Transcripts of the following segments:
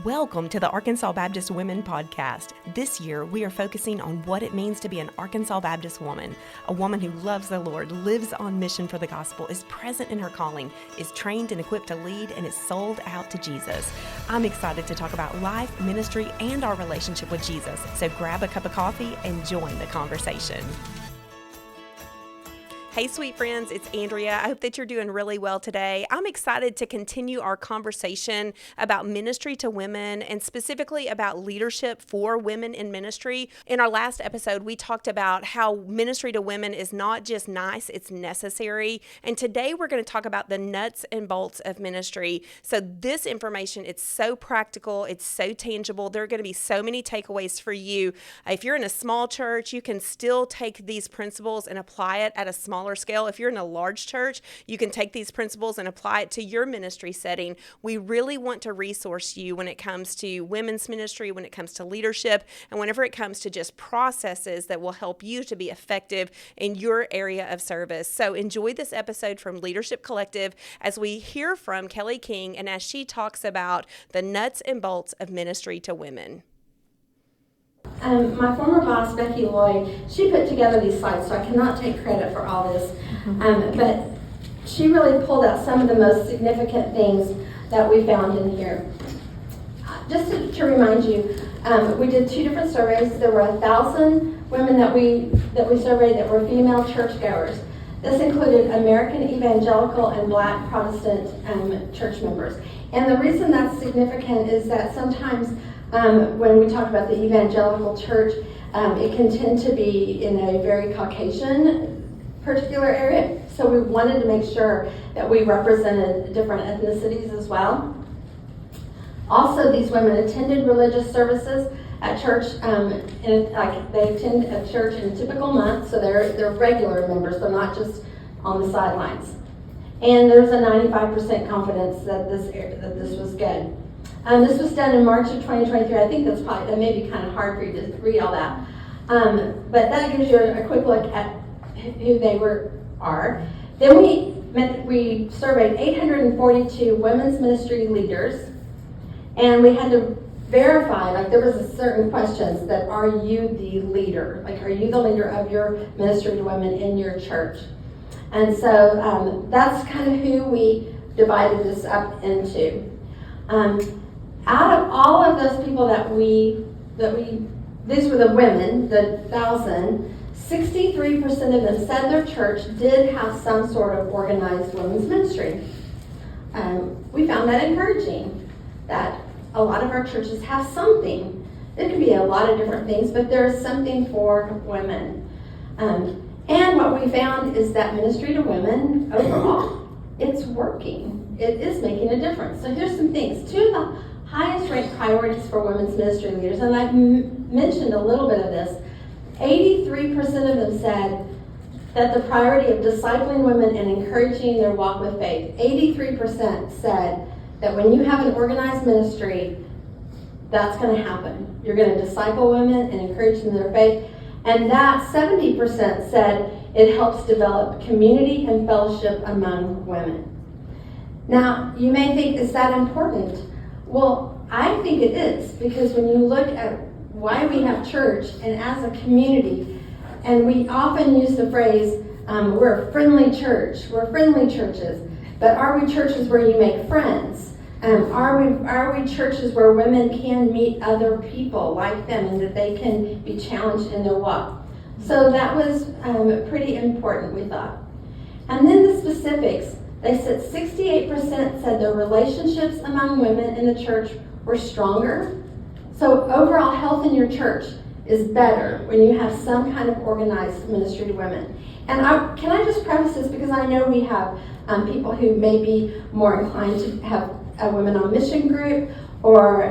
Welcome to the Arkansas Baptist Women Podcast. This year, we are focusing on what it means to be an Arkansas Baptist woman, a woman who loves the Lord, lives on mission for the gospel, is present in her calling, is trained and equipped to lead, and is sold out to Jesus. I'm excited to talk about life, ministry, and our relationship with Jesus. So grab a cup of coffee and join the conversation. Hey, sweet friends, it's Andrea. I hope that you're doing really well today. I'm excited to continue our conversation about ministry to women and specifically about leadership for women in ministry. In our last episode, we talked about how ministry to women is not just nice, it's necessary. And today we're going to talk about the nuts and bolts of ministry. So this information, it's so practical, it's so tangible. There are going to be so many takeaways for you. If you're in a small church, you can still take these principles and apply it at a smaller scale. If you're in a large church, you can take these principles and apply it to your ministry setting. We really want to resource you when it comes to women's ministry, when it comes to leadership, and whenever it comes to just processes that will help you to be effective in your area of service. So enjoy this episode from Leadership Collective as we hear from Kelly King and as she talks about the nuts and bolts of ministry to women. My former boss, Becky Lloyd, she put together these slides, so I cannot take credit for all this. But she really pulled out some of the most significant things that we found in here. Just to remind you, we did 2 different surveys. There were 1,000 women that we surveyed that were female churchgoers. This included American Evangelical and Black Protestant church members. And the reason that's significant is that sometimes when we talk about the evangelical church, it can tend to be in a very Caucasian particular area. So we wanted to make sure that we represented different ethnicities as well. Also, these women attended religious services at church, they attend a church in a typical month, so they're regular members, they're not just on the sidelines. And there's a 95% confidence that this was good. This was done in March of 2023. I think that may be kind of hard for you to read all that. But that gives you a quick look at who they are. Then we surveyed 842 women's ministry leaders, and we had to verify, there was a certain questions that are you the leader? Are you the leader of your ministry to women in your church? And so that's kind of who we divided this up into. Out of all of those people these were the women, the 1,000, 63% of them said their church did have some sort of organized women's ministry. We found that encouraging, that a lot of our churches have something. It could be a lot of different things, but there's something for women. And what we found is that ministry to women, overall, it's working. It is making a difference. So here's some things. 2 of the highest ranked priorities for women's ministry leaders, and I've mentioned a little bit of this. 83% of them said that the priority of discipling women and encouraging their walk with faith. 83% said that when you have an organized ministry, that's going to happen. You're going to disciple women and encourage them in their faith. And that 70% said it helps develop community and fellowship among women. Now, you may think, is that important? Well, I think it is, because when you look at why we have church and as a community, and we often use the phrase, we're a friendly church, we're friendly churches, but are we churches where you make friends? Are we churches where women can meet other people like them and that they can be challenged in their walk? So that was pretty important, we thought. And then the specifics. They said 68% said their relationships among women in the church were stronger. So overall health in your church is better when you have some kind of organized ministry to women. And can I just preface this, because I know we have people who may be more inclined to have a women on mission group or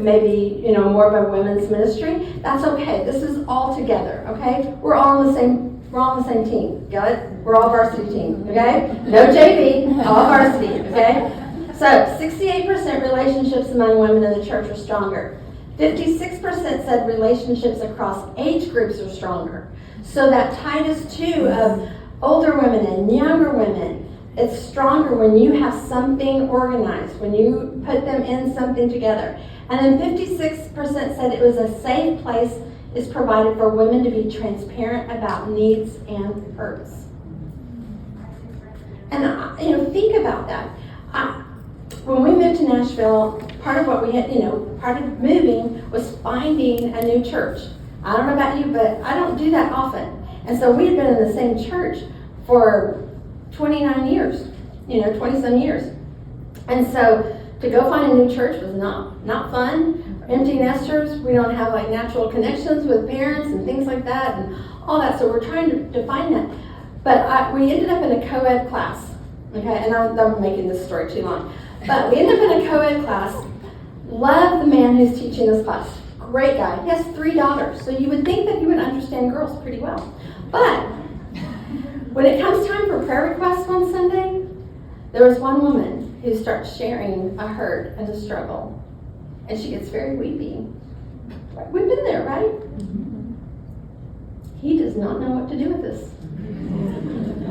maybe more of a women's ministry. That's okay. This is all together. Okay, we're all on the same team. Got it? We're all varsity team. Okay, no JV, all varsity. Okay. So 68% relationships among women in the church are stronger. 56% said relationships across age groups are stronger. So that Titus 2 of older women and younger women It's stronger when you have something organized, when you put them in something together. And then 56% said it was a safe place is provided for women to be transparent about needs and hurts. And think about that. When we moved to Nashville, part of what we had, part of moving was finding a new church. I don't know about you, but I don't do that often. And so we had been in the same church for 29 years, 20-some years. And so to go find a new church was not fun. Empty nesters, we don't have like natural connections with parents and things like that and all that. So we're trying to find that. But we ended up in a co-ed class. Okay, and I'm making this story too long. But we ended up in a co-ed class. Love the man who's teaching this class. Great guy. He has 3 daughters. So you would think that he would understand girls pretty well. But when it comes time for prayer requests one Sunday, there was one woman who starts sharing a hurt and a struggle. And she gets very weepy. We've been there, right? He does not know what to do with this.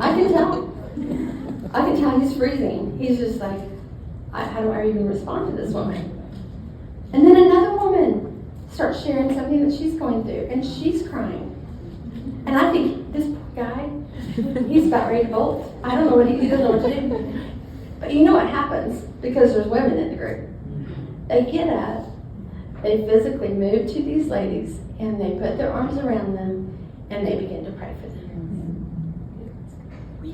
I can tell he's freezing. He's just like, how do I even respond to this woman? And then another woman starts sharing something that she's going through, and she's crying. And I think, this poor guy, he's about ready to bolt. I don't know what he doesn't know what to do. But you know what happens, because there's women in the group. They get up, they physically move to these ladies, and they put their arms around them, and they begin to pray for them. We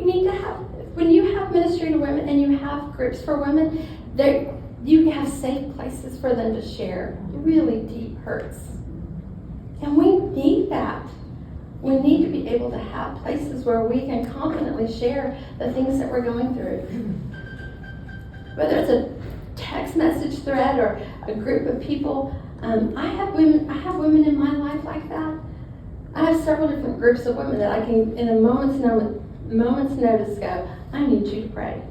need to have, when you have ministry to women and you have groups for women, you have safe places for them to share really deep hurts. And we need that. We need to be able to have places where we can confidently share the things that we're going through. Whether it's a text message thread or a group of people, I have women in my life like that. I have several different groups of women that I can, in a moment's notice, go, I need you to pray.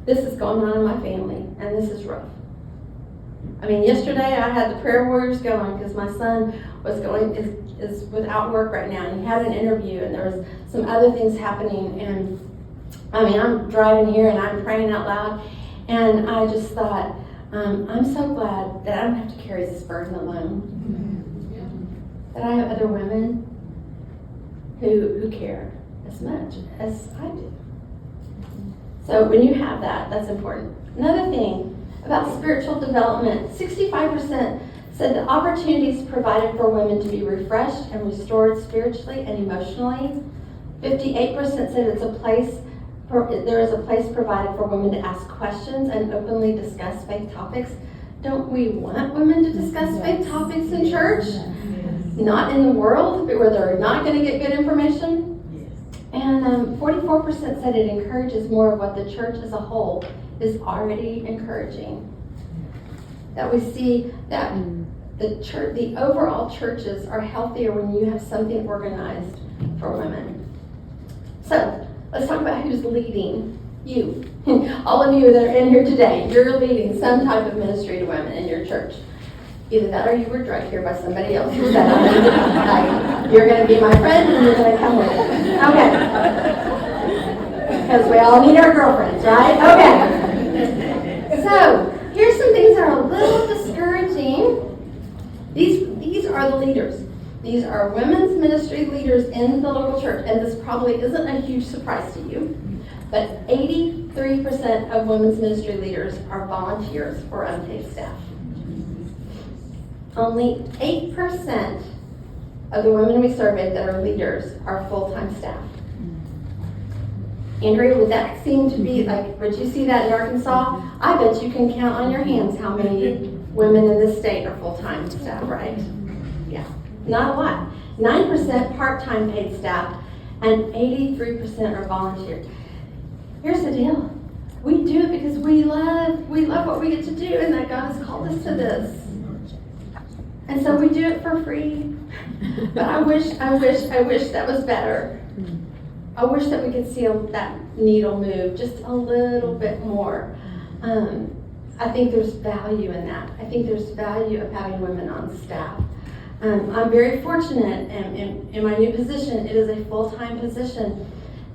This is going on in my family, and this is rough. I mean, yesterday I had the prayer warriors going because my son is without work right now, and he had an interview, and there was some other things happening, and I mean, I'm driving here and I'm praying out loud, and I just thought, I'm so glad that I don't have to carry this burden alone. That I have other women who care as much as I do. So when you have that, that's important. Another thing about spiritual development, 65% said the opportunities provided for women to be refreshed and restored spiritually and emotionally. 58% said there is a place provided for women to ask questions and openly discuss faith topics. Don't we want women to discuss faith topics in church? Not in the world, where they're not going to get good information. And 44% said it encourages more of what the church as a whole is already encouraging. That we see that the overall churches are healthier when you have something organized for women. So let's talk about who's leading. You. All of you that are in here today, you're leading some type of ministry to women in your church. Either that or you were drugged here by somebody else who said, you're going to be my friend and you're going to come with me. Okay. Because we all need our girlfriends, right? Okay. So, here's some things that are a little discouraging. These are the leaders. These are women's ministry leaders in the local church. And this probably isn't a huge surprise to you. But 83% of women's ministry leaders are volunteers or unpaid staff. Only 8% of the women we surveyed that are leaders are full-time staff. Andrea, would that seem to be like, would you see that in Arkansas? I bet you can count on your hands how many women in this state are full-time staff, right? Yeah, not a lot. 9% part-time paid staff, and 83% are volunteers. Here's the deal. We do it because we love what we get to do, and that God has called us to this. And so we do it for free. But I wish that was better. I wish that we could see that needle move just a little bit more. I think there's value in that. I think there's value of having women on staff. I'm very fortunate in my new position. It is a full-time position.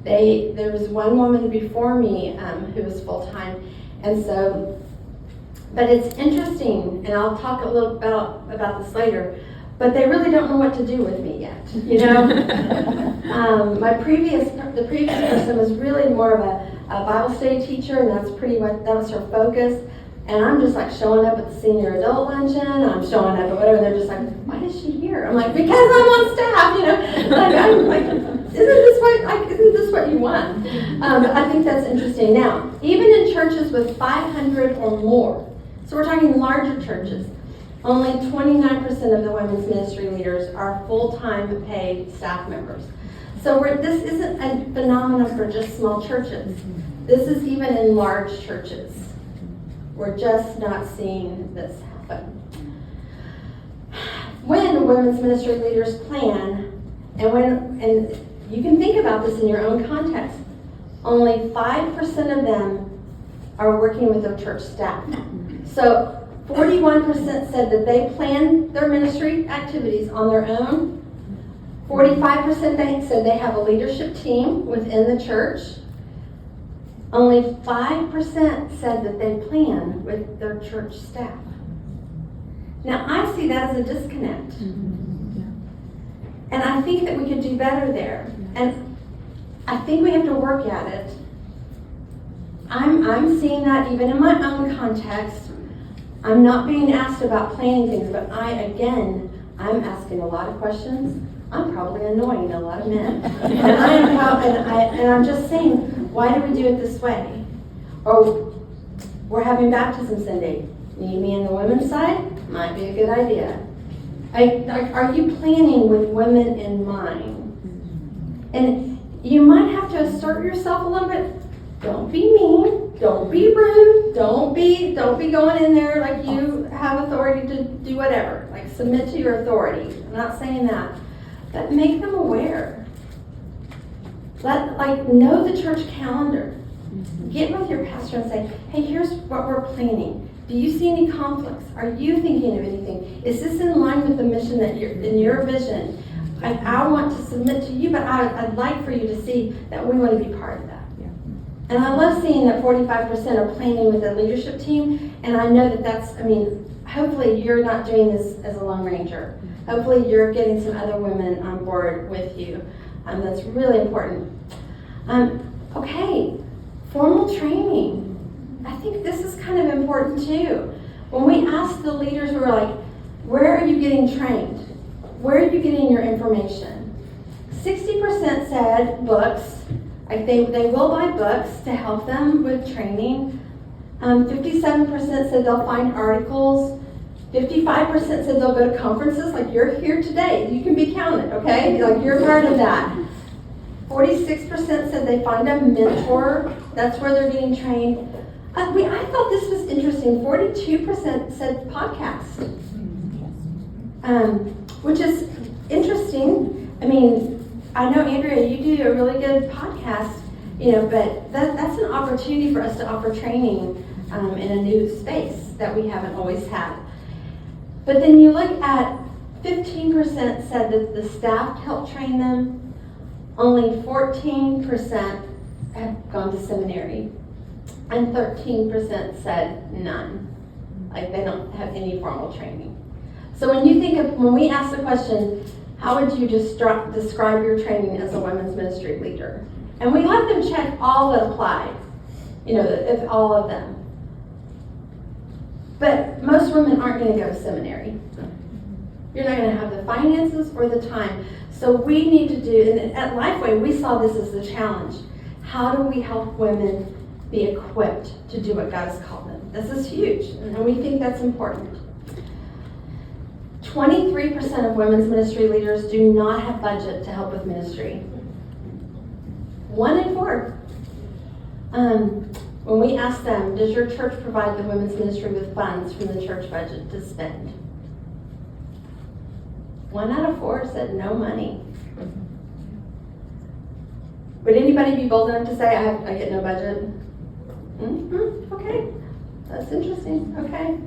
There was one woman before me who was full-time, and so, but it's interesting, and I'll talk a little about this later, but they really don't know what to do with me yet, you know? The previous person was really more of a Bible study teacher, and that was her focus. And I'm just like showing up at the senior adult luncheon, I'm showing up at whatever, and they're just like, why is she here? I'm like, because I'm on staff, you know? Like, I'm like, isn't this what you want? I think that's interesting. Now, even in churches with 500 or more, so we're talking larger churches, only 29% of the women's ministry leaders are full-time paid staff members. So this isn't a phenomenon for just small churches. This is even in large churches. We're just not seeing this happen. When women's ministry leaders plan, and you can think about this in your own context, only 5% of them are working with their church staff. So 41% said that they plan their ministry activities on their own. 45% they said they have a leadership team within the church. Only 5% said that they plan with their church staff. Now, I see that as a disconnect. And I think that we could do better there. And I think we have to work at it. I'm seeing that even in my own context. I'm not being asked about planning things, but I'm asking a lot of questions. I'm probably annoying a lot of men. And I'm just saying, why do we do it this way? Or we're having baptism Sunday. Need me on the women's side? Might be a good idea. Are you planning with women in mind? And you might have to assert yourself a little bit. Don't be mean. Don't be rude. Don't be going in there like you have authority to do whatever. Like submit to your authority. I'm not saying that. But make them aware. Know the church calendar. Get with your pastor and say, hey, here's what we're planning. Do you see any conflicts? Are you thinking of anything? Is this in line with the mission that you're in your vision? I want to submit to you, but I'd like for you to see that we want to be part of that. Yeah. And I love seeing that 45% are planning with a leadership team, and I know hopefully you're not doing this as a lone ranger. Hopefully you're getting some other women on board with you. That's really important. Okay, formal training. I think this is kind of important too. When we ask the leaders, we were like, where are you getting trained? Where are you getting your information? 60% said books. Like they will buy books to help them with training. 57% said they'll find articles. 55% said they'll go to conferences, like you're here today. You can be counted, okay? Like you're part of that. 46% said they find a mentor. That's where they're getting trained. I thought this was interesting. 42% said podcast, which is interesting. I know, Andrea, you do a really good podcast, but that's an opportunity for us to offer training in a new space that we haven't always had. But then you look at 15% said that the staff helped train them. Only 14% have gone to seminary. And 13% said none. Like they don't have any formal training. So when we ask the question, how would you describe your training as a women's ministry leader? And we let them check all that apply. If all of them. But most women aren't going to go to seminary. You're not going to have the finances or the time. So we need to do, and at Lifeway, we saw this as the challenge. How do we help women be equipped to do what God has called them? This is huge, and we think that's important. 23% of women's ministry leaders do not have budget to help with ministry. 1 in 4. When we ask them, does your church provide the women's ministry with funds from the church budget to spend? 1 out of 4 said no money. Would anybody be bold enough to say, I get no budget? Okay, that's interesting, okay.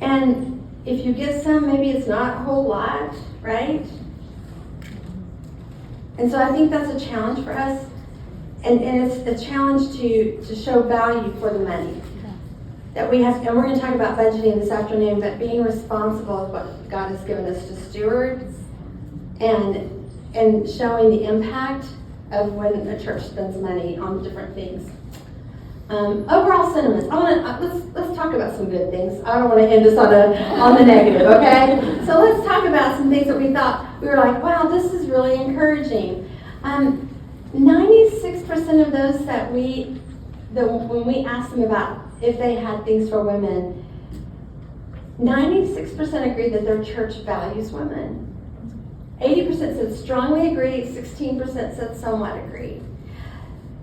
And if you get some, maybe it's not a whole lot, right? And so I think that's a challenge for us. And it's a challenge to show value for the money that we have. And we're going to talk about budgeting this afternoon, but being responsible of what God has given us to steward and showing the impact of when a church spends money on different things. Overall sentiments. Let's talk about some good things. I don't want to end this on the negative, okay? So let's talk about some things that we thought, we were like, wow, this is really encouraging. 96% of those when we asked them about if they had things for women, 96% agreed that their church values women. 80% said strongly agree, 16% said somewhat agree.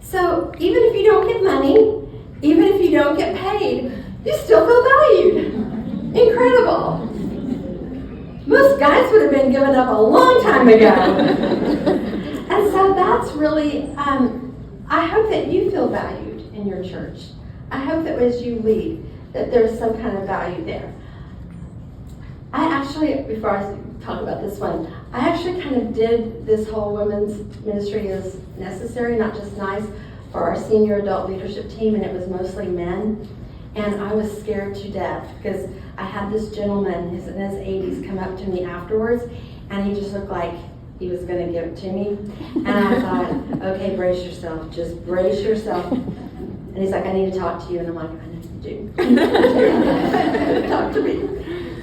So even if you don't get money, even if you don't get paid, you still feel valued. Incredible. Most guys would have been given up a long time ago. And so that's really, I hope that you feel valued in your church. I hope that as you lead, that there's some kind of value there. I actually, before I talk about this one, I actually kind of did this whole women's ministry as necessary, not just nice, for our senior adult leadership team, and it was mostly men. And I was scared to death because I had this gentleman in his 80s come up to me afterwards, and he just looked like he was going to give it to me. And I thought, okay, brace yourself, just brace yourself. And he's like, I need to talk to you. And I'm like, I know you do. Talk to me.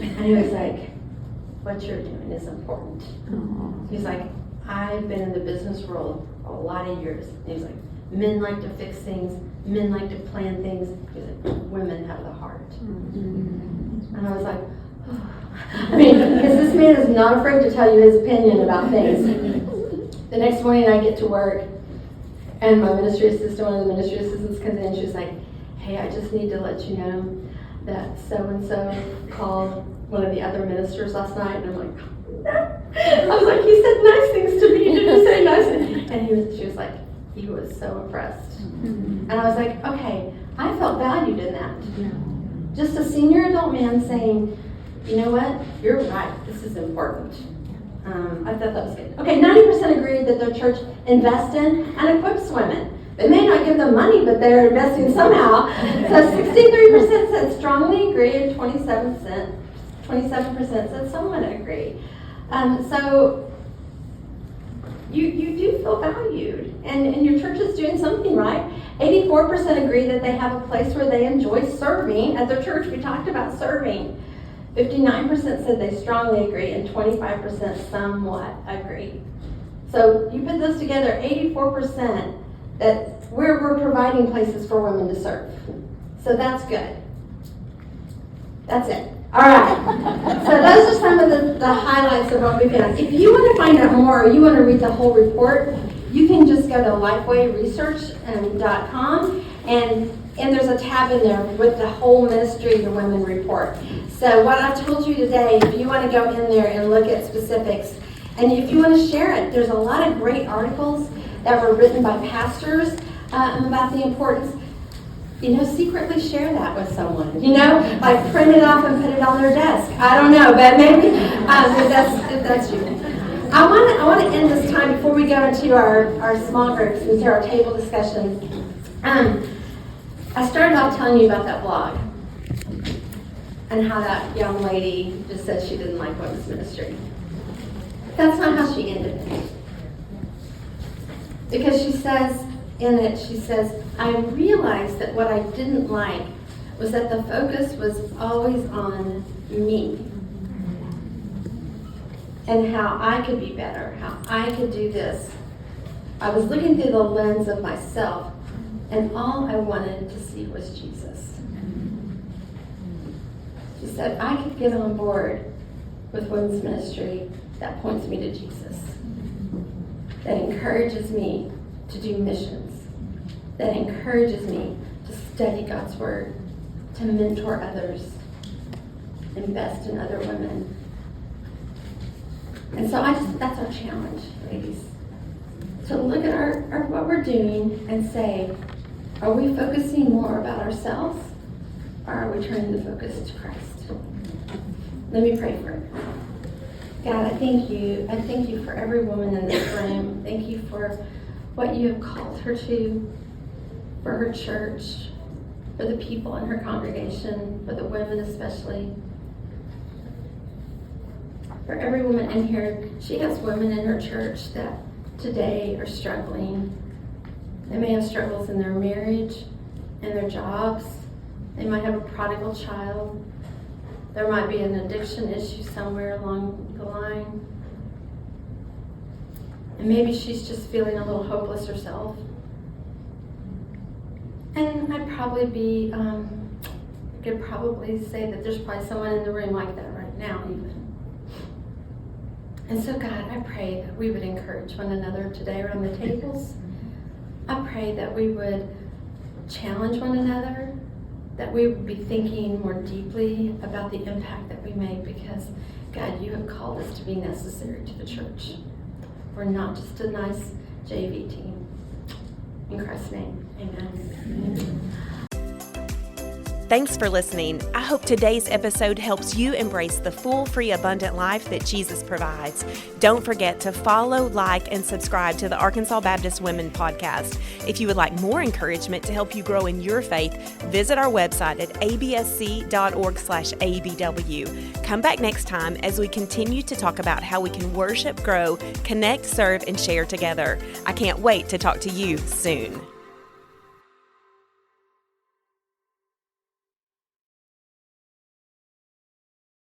And he was like, what you're doing is important. Aww. He's like, I've been in the business world a lot of years. And he's like, men like to fix things, men like to plan things. He's like, women have the heart. Mm-hmm. And I was like, oh. I mean, because this man is not afraid to tell you his opinion about things. The next morning I get to work, and my ministry assistant, one of the ministry assistants comes in, and she's like, hey, I just need to let you know that so-and-so called one of the other ministers last night. And I'm like, I was like, he said nice things to me. Did you say nice things? And she was like, he was so impressed. Mm-hmm. And I was like, okay, I felt valued in that. Yeah. Just a senior adult man saying, you know what, you're right, this is important. I thought that was good. Okay, 90% agreed that their church invests in and equips women. They may not give them money, but they're investing somehow. So 63% said strongly agree, and 27% said somewhat agree. So you do feel valued, and your church is doing something right. 84% agree that they have a place where they enjoy serving at their church. We talked about serving. 59% said they strongly agree, and 25% somewhat agree. So you put those together, 84% that we're providing places for women to serve. So that's good. That's it. All right. So those are some of the highlights of what we've done. If you want to find out more, or you want to read the whole report, you can just go to lifewayresearch.com, and there's a tab in there with the whole Ministry of the Women report. So what I've told you today, if you want to go in there and look at specifics, and if you want to share it, there's a lot of great articles that were written by pastors about the importance. Secretly share that with someone. Like print it off and put it on their desk. I don't know, but maybe if that's you. I want to end this time before we go into our small groups, into our table discussions. I started off telling you about that blog and how that young lady just said she didn't like women's ministry. That's not how she ended it. Because she says in it, I realized that what I didn't like was that the focus was always on me and how I could be better, how I could do this. I was looking through the lens of myself, and all I wanted to see was Jesus. She said, I could get on board with women's ministry that points me to Jesus, that encourages me to do missions, that encourages me to study God's Word, to mentor others, invest in other women. And so that's our challenge, ladies, to look at what we're doing and say, are we focusing more about ourselves, or are we turning the focus to Christ? Let me pray for it. God, I thank you. I thank you for every woman in this room. Thank you for what you have called her to, for her church, for the people in her congregation, for the women especially. For every woman in here, she has women in her church that today are struggling. They may have struggles in their marriage, in their jobs. They might have a prodigal child. There might be an addiction issue somewhere along the line. And maybe she's just feeling a little hopeless herself. And I'd probably be, could probably say that there's probably someone in the room like that right now even. And so God, I pray that we would encourage one another today around the tables. I pray that we would challenge one another, that we would be thinking more deeply about the impact that we make, because God, you have called us to be necessary to the church. We're not just a nice JV team. In Christ's name, amen. Thanks for listening. I hope today's episode helps you embrace the full, free, abundant life that Jesus provides. Don't forget to follow, like, and subscribe to the Arkansas Baptist Women Podcast. If you would like more encouragement to help you grow in your faith, visit our website at absc.org/abw. Come back next time as we continue to talk about how we can worship, grow, connect, serve, and share together. I can't wait to talk to you soon.